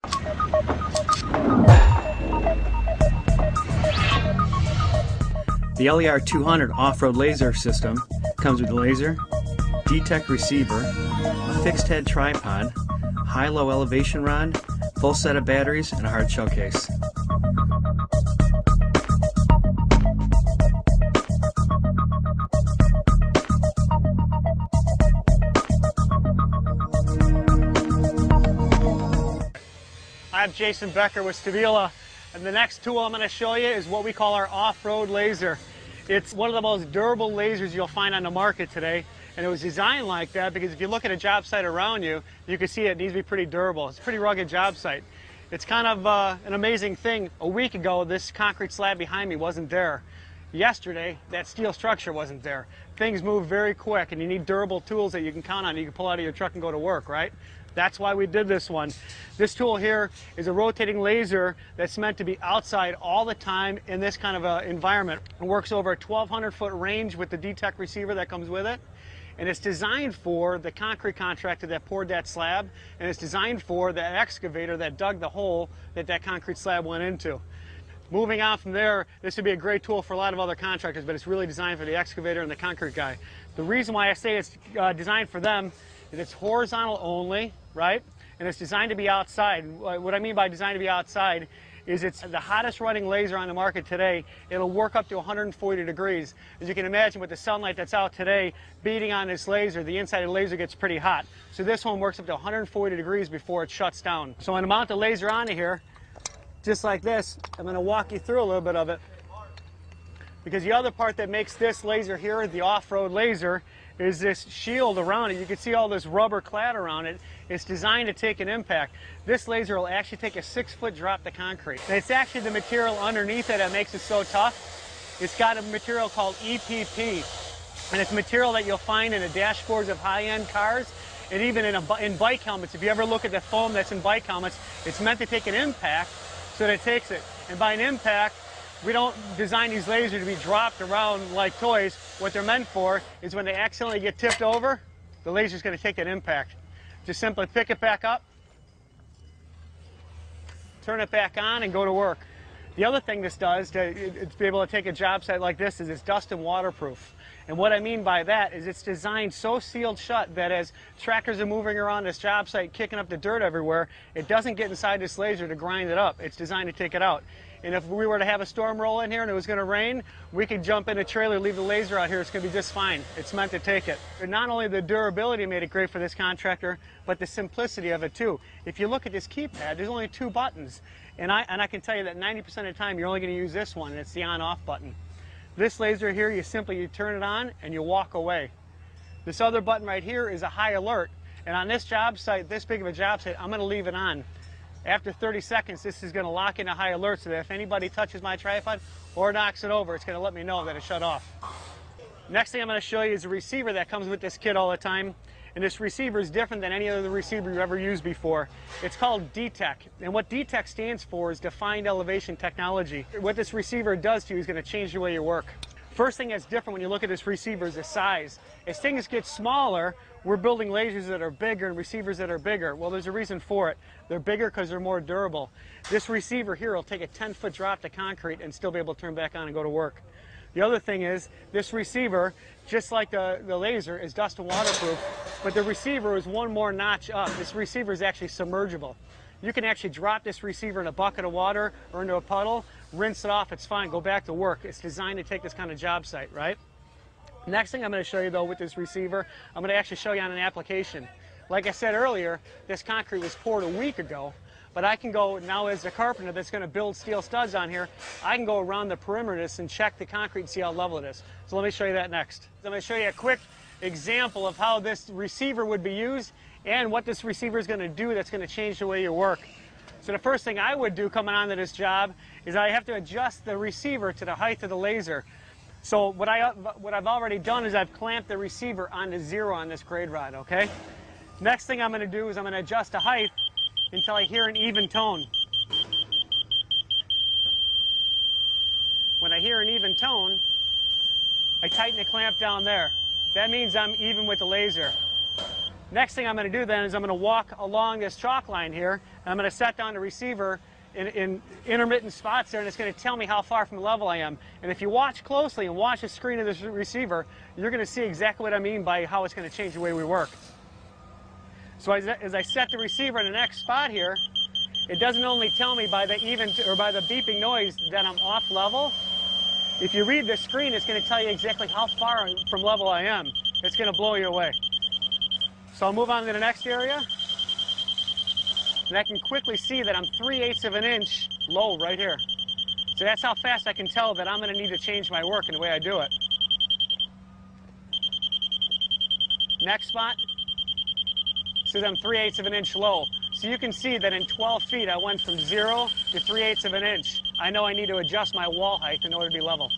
The LAR200 off-road laser system comes with a laser, D-Tech receiver, a fixed head tripod, high-low elevation rod, full set of batteries, and a hard shell case. I'm Jason Becker with Stabila, and the next tool I'm going to show you is what we call our off-road laser. It's one of the most durable lasers you'll find on the market today, and it was designed like that because if you look at a job site around you, you can see it needs to be pretty durable. It's a pretty rugged job site. It's kind of an amazing thing. A week ago, this concrete slab behind me wasn't there. Yesterday, that steel structure wasn't there. Things move very quick, and you need durable tools that you can count on. You can pull out of your truck and go to work, right? That's why we did this one. This tool here is a rotating laser that's meant to be outside all the time in this kind of environment. It works over a 1,200-foot range with the D-Tech receiver that comes with it. And it's designed for the concrete contractor that poured that slab, and it's designed for the excavator that dug the hole that that concrete slab went into. Moving on from there, this would be a great tool for a lot of other contractors, but it's really designed for the excavator and the concrete guy. The reason why I say it's designed for them is it's horizontal only, right? And it's designed to be outside. What I mean by designed to be outside is it's the hottest running laser on the market today. It'll work up to 140 degrees. As you can imagine, with the sunlight that's out today beating on this laser, the inside of the laser gets pretty hot. So this one works up to 140 degrees before it shuts down. So I'm going to mount the laser onto here, just like this. I'm going to walk you through a little bit of it. Because the other part that makes this laser here, the off-road laser, is this shield around it. You can see all this rubber clad around it. It's designed to take an impact. This laser will actually take a 6-foot drop to concrete. And it's actually the material underneath it that makes it so tough. It's got a material called EPP. And it's material that you'll find in the dashboards of high-end cars and even in bike helmets. If you ever look at the foam that's in bike helmets, it's meant to take an impact so that it takes it. And by an impact, we don't design these lasers to be dropped around like toys. What they're meant for is when they accidentally get tipped over, the laser's going to take that impact. Just simply pick it back up, turn it back on, and go to work. The other thing this does to be able to take a job site like this is it's dust and waterproof. And what I mean by that is it's designed so sealed shut that as tractors are moving around this job site, kicking up the dirt everywhere, it doesn't get inside this laser to grind it up. It's designed to take it out. And if we were to have a storm roll in here and it was going to rain, we could jump in a trailer, leave the laser out here. It's going to be just fine. It's meant to take it. And not only the durability made it great for this contractor, but the simplicity of it too. If you look at this keypad, there's only 2 buttons. And I can tell you that 90% of the time you're only going to use this one, and it's the on-off button. This laser here, you turn it on and you walk away. This other button right here is a high alert. And on this job site, this big of a job site, I'm going to leave it on. After 30 seconds, this is going to lock into high alert so that if anybody touches my tripod or knocks it over, it's going to let me know that it shut off. Next thing I'm going to show you is a receiver that comes with this kit all the time. And this receiver is different than any other receiver you've ever used before. It's called D-Tech. And what D-Tech stands for is Defined Elevation Technology. What this receiver does to you is going to change the way you work. First thing that's different when you look at this receiver is the size. As things get smaller, we're building lasers that are bigger and receivers that are bigger. Well, there's a reason for it. They're bigger because they're more durable. This receiver here will take a 10-foot drop to concrete and still be able to turn back on and go to work. The other thing is, this receiver, just like the laser, is dust and waterproof, but the receiver is one more notch up. This receiver is actually submergible. You can actually drop this receiver in a bucket of water or into a puddle, rinse it off, it's fine, go back to work. It's designed to take this kind of job site, right? Next thing I'm going to show you, though, with this receiver, I'm going to actually show you on an application. Like I said earlier, this concrete was poured a week ago, but I can go, now as a carpenter that's going to build steel studs on here, I can go around the perimeter of this and check the concrete and see how level it is. So let me show you that next. I'm going to show you a quick example of how this receiver would be used and what this receiver is going to do that's going to change the way you work. So the first thing I would do coming onto this job is I have to adjust the receiver to the height of the laser. So what I've already done is I've clamped the receiver onto 0 on this grade rod, okay? Next thing I'm going to do is I'm going to adjust the height until I hear an even tone. When I hear an even tone, I tighten the clamp down there. That means I'm even with the laser. Next thing I'm going to do then is I'm going to walk along this chalk line here, and I'm going to set down the receiver in intermittent spots there, and it's going to tell me how far from level I am. And if you watch closely and watch the screen of this receiver, you're going to see exactly what I mean by how it's going to change the way we work. So as I set the receiver in the next spot here, it doesn't only tell me by the by the beeping noise that I'm off level. If you read the screen, it's going to tell you exactly how far from level I am. It's going to blow you away. So I'll move on to the next area, and I can quickly see that I'm 3/8 of an inch low right here. So that's how fast I can tell that I'm going to need to change my work and the way I do it. Next spot, says I'm 3/8 of an inch low. So you can see that in 12 feet I went from 0 to 3/8 of an inch. I know I need to adjust my wall height in order to be level.